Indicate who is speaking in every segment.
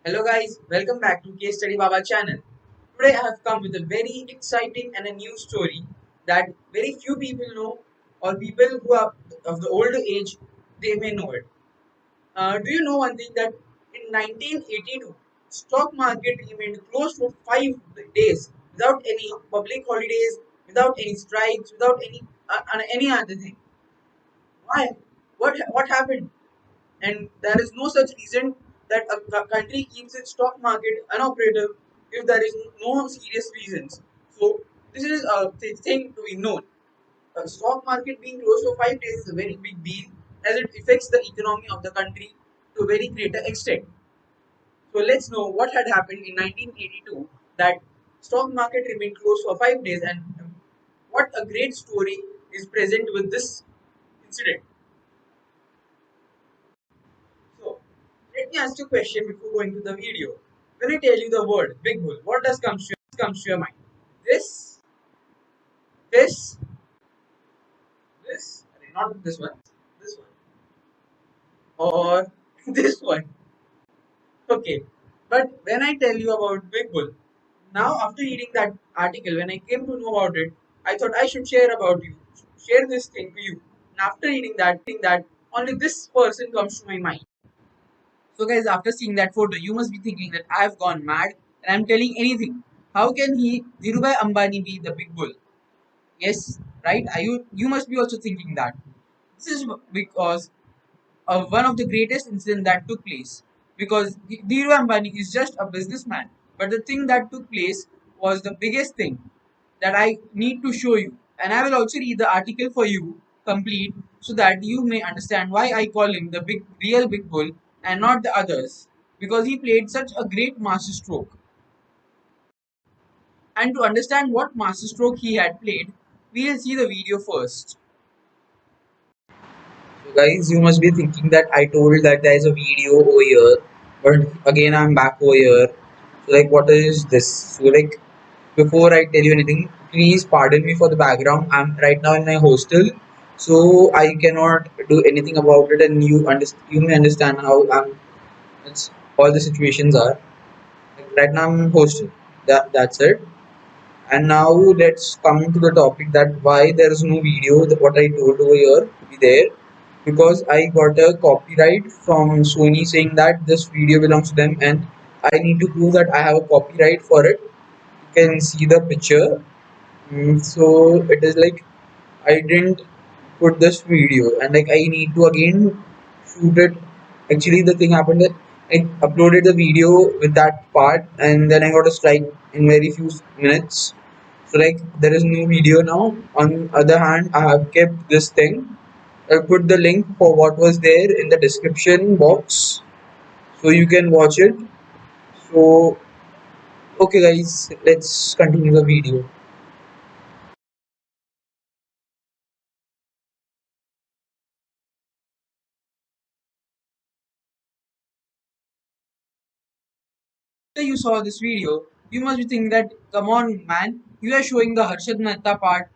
Speaker 1: Hello guys, welcome back to Case Study Baba channel. Today I have come with a very exciting and a new story that very few people know, or people who are of the older age, they may know it. Do you know one thing that in 1982, stock market remained closed for 5 days without any public holidays, without any strikes, without any other thing. Why? What happened? And there is no such reason that a country keeps its stock market unoperative if there is no serious reasons. So this is a thing to be known. A stock market being closed for 5 days is a very big deal as it affects the economy of the country to a very greater extent. So let's know what had happened in 1982 that stock market remained closed for 5 days and what a great story is present with this incident. So, let me ask you a question before going to the video. When I tell you the word big bull, what does comes to your mind? This, this, this, not this one, or this one. Okay. But when I tell you about big bull, now after reading that article, when I came to know about it, I thought I should share this thing to you. And after reading that, only this person comes to my mind. So, guys, after seeing that photo, you must be thinking that I've gone mad and I'm telling anything. How can Dhirubhai Ambani, be the big bull? Yes, right? You must be also thinking that. This is because of one of the greatest incidents that took place. Because Dhirubhai Ambani is just a businessman, but the thing that took place was the biggest thing that I need to show you. And I will also read the article for you complete so that you may understand why I call him the real big bull and not the others. Because he played such a great masterstroke. And to understand what masterstroke he had played, we will see the video first. So guys, you must be thinking that I told that there is a video over here, but again I'm back over here. So like, what is this? So like, before I tell you anything, please pardon me for the background. I'm right now in my hostel, so I cannot do anything about it, and you may understand how it's all the situations are. Like, right now I'm hostel. That's it. And now let's come to the topic that why there is no video. What I told over here to be there because I got a copyright from Sony saying that this video belongs to them, and I need to prove that I have a copyright for it. You can see the picture. So it is like I didn't put this video, and like I need to again shoot it. Actually, the thing happened that I uploaded the video with that part, and then I got a strike in very few minutes. So like there is no video now. On other hand, I have kept this thing. I'll put the link for what was there in the description box so you can watch it. So okay guys, let's continue the video. After you saw this video, you must be thinking that, come on, man, you are showing the Harshad Mehta part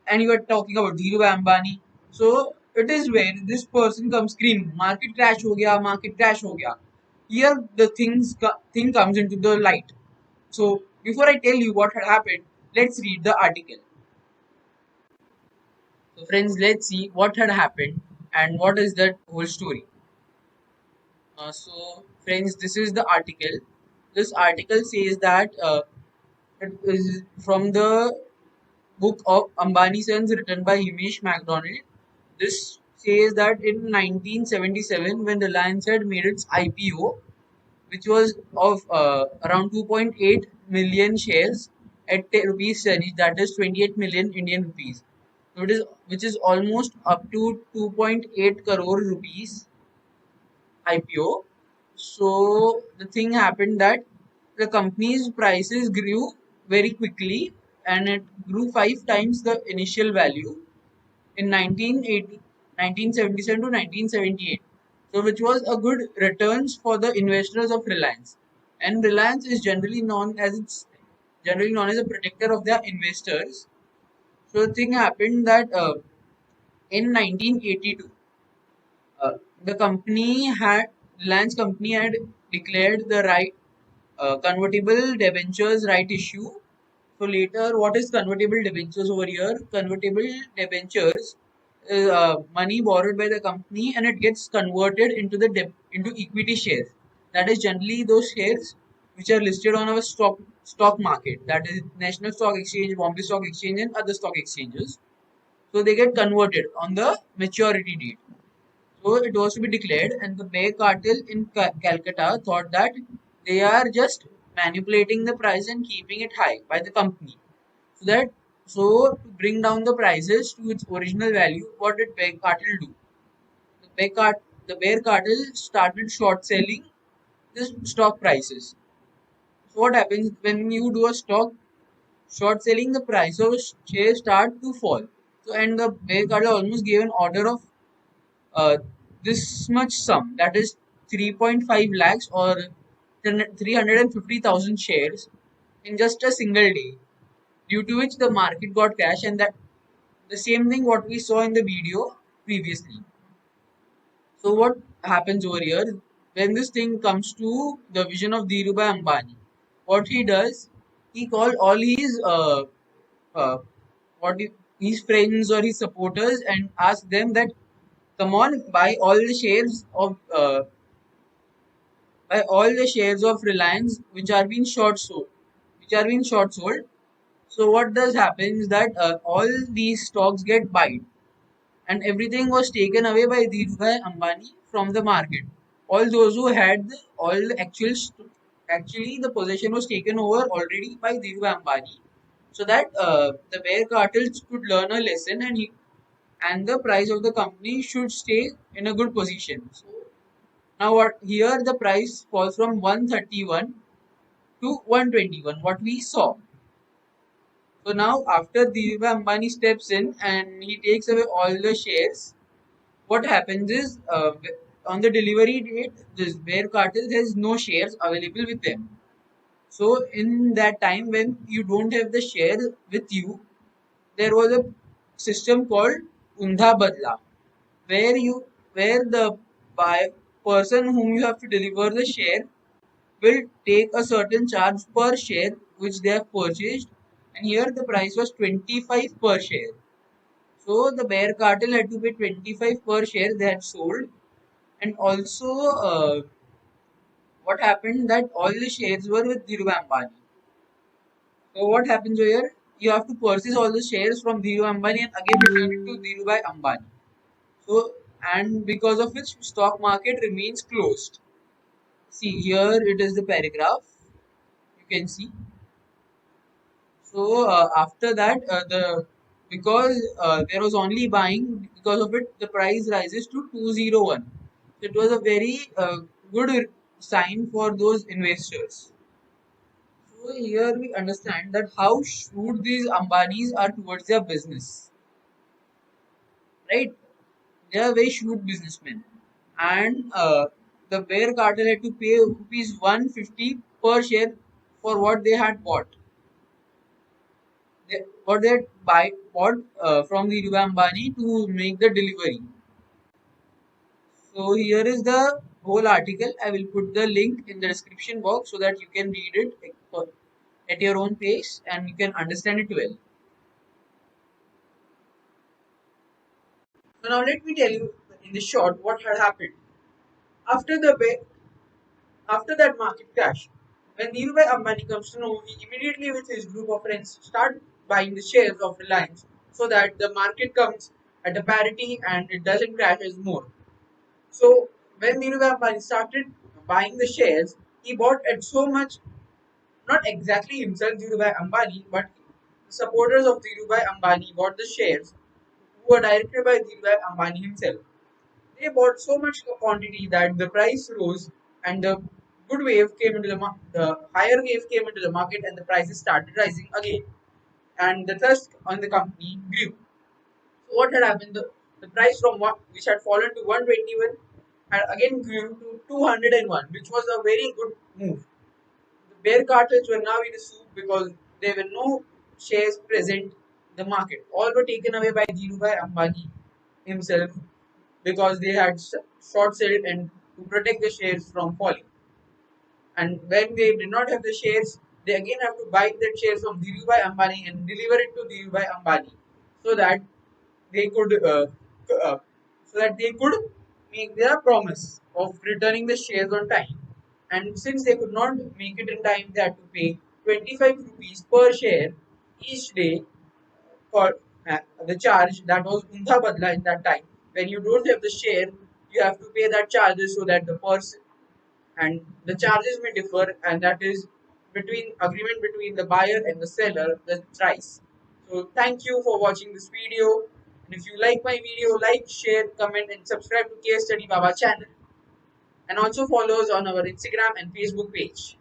Speaker 1: and you are talking about Dhirubhai Ambani. So, it is where this person comes screaming, market crash ho gaya, market crash ho gaya. Here, the thing comes into the light. So, before I tell you what had happened, let's read the article. So, friends, let's see what had happened and what is the whole story. Friends, this is the article. This article says that it is from the book of Ambani Sons written by Hamish MacDonald. This says that in 1977, when Reliance had made its IPO, which was of around 2.8 million shares at rupees cents, that is 28 million Indian rupees. So it is, which is almost up to 2.8 crore rupees IPO. So the thing happened that the company's prices grew very quickly and it grew 5 times the initial value in 1977 to 1978. So which was a good returns for the investors of Reliance. And Reliance is generally known as a protector of their investors. So the thing happened that in 1982 uh, the company had Reliance company had declared the right convertible debentures right issue. So later, what is convertible debentures over here? Convertible debentures is money borrowed by the company and it gets converted into into equity shares. That is generally those shares which are listed on our stock market. That is National Stock Exchange, Bombay Stock Exchange, and other stock exchanges. So they get converted on the maturity date. So it was to be declared, and the Bear Cartel in Calcutta thought that they are just manipulating the price and keeping it high by the company. So to bring down the prices to its original value, what did Bear Cartel do? The the Bear Cartel started short selling the stock prices. So what happens when you do a stock short selling? The price of shares start to fall. So and the Bear Cartel almost gave an order of uh, this much sum, that is 3.5 lakhs or 350,000 shares in just a single day, due to which the market got crashed, and that the same thing what we saw in the video previously. So what happens over here when this thing comes to the vision of Dhirubhai Ambani? What he does, he called all his uh, what his friends or his supporters and asked them that come on, buy all the shares of Reliance which are being short sold. So what does happen is that all these stocks get bought and everything was taken away by Dhirubhai Ambani from the market. All those who had all the actually the possession was taken over already by Dhirubhai Ambani, so that the bear cartels could learn a lesson and the price of the company should stay in a good position. So now what here the price falls from 131 to 121. What we saw. So now after Dhirubhai Ambani steps in and he takes away all the shares, what happens is on the delivery date, this bear cartel has no shares available with them. So in that time when you don't have the share with you, there was a system called Undha Badla, where you where the buy person whom you have to deliver the share will take a certain charge per share which they have purchased, and here the price was 25 per share. So the bear cartel had to pay 25 per share they had sold, and also what happened that all the shares were with Dhirubhai Ambani. So what happens here? You have to purchase all the shares from Dhirubhai Ambani and again return it to Dhirubhai Ambani. So and because of which stock market remains closed. See here it is the paragraph. You can see. So after that, the because there was only buying, because of it, the price rises to 201. So it was a very good sign for those investors. So here we understand that how shrewd these Ambanis are towards their business, right? They are very shrewd businessmen, and the bear cartel had to pay rupees 150 per share for what they had bought. What they bought from the Dhirubhai Ambani to make the delivery. So here is the whole article. I will put the link in the description box so that you can read it at your own pace and you can understand it well. So now let me tell you in the short what had happened after after that market crash. When Dhirubhai Ambani comes to know, he immediately with his group of friends start buying the shares of Reliance so that the market comes at a parity and it doesn't crash as more. So when Dhirubhai Ambani started buying the shares, he bought at so much, not exactly himself Dhirubhai Ambani, but the supporters of Dhirubhai Ambani bought the shares who were directed by Dhirubhai Ambani himself. They bought so much quantity that the price rose and the good wave came into the higher wave came into the market and the prices started rising again. And the trust on the company grew. So what had happened? The price from one which had fallen to 121 had again grew to 201, which was a very good move. The bear cartels were now in a soup because there were no shares present in the market. All were taken away by Dhirubhai Ambani himself because they had short sold and to protect the shares from falling. And when they did not have the shares, they again have to buy that shares from Dhirubhai Ambani and deliver it to Dhirubhai Ambani, so that they could uh, make their promise of returning the shares on time. And since they could not make it in time, they had to pay 25 rupees per share each day for the charge that was undha badla in that time. When you don't have the share, you have to pay that charges so that the person, and the charges may differ, and that is between agreement between the buyer and the seller, the price. So thank you for watching this video, and if you like my video, like, share, comment, and subscribe to Case Study Baba channel, and also follow us on our Instagram and Facebook page.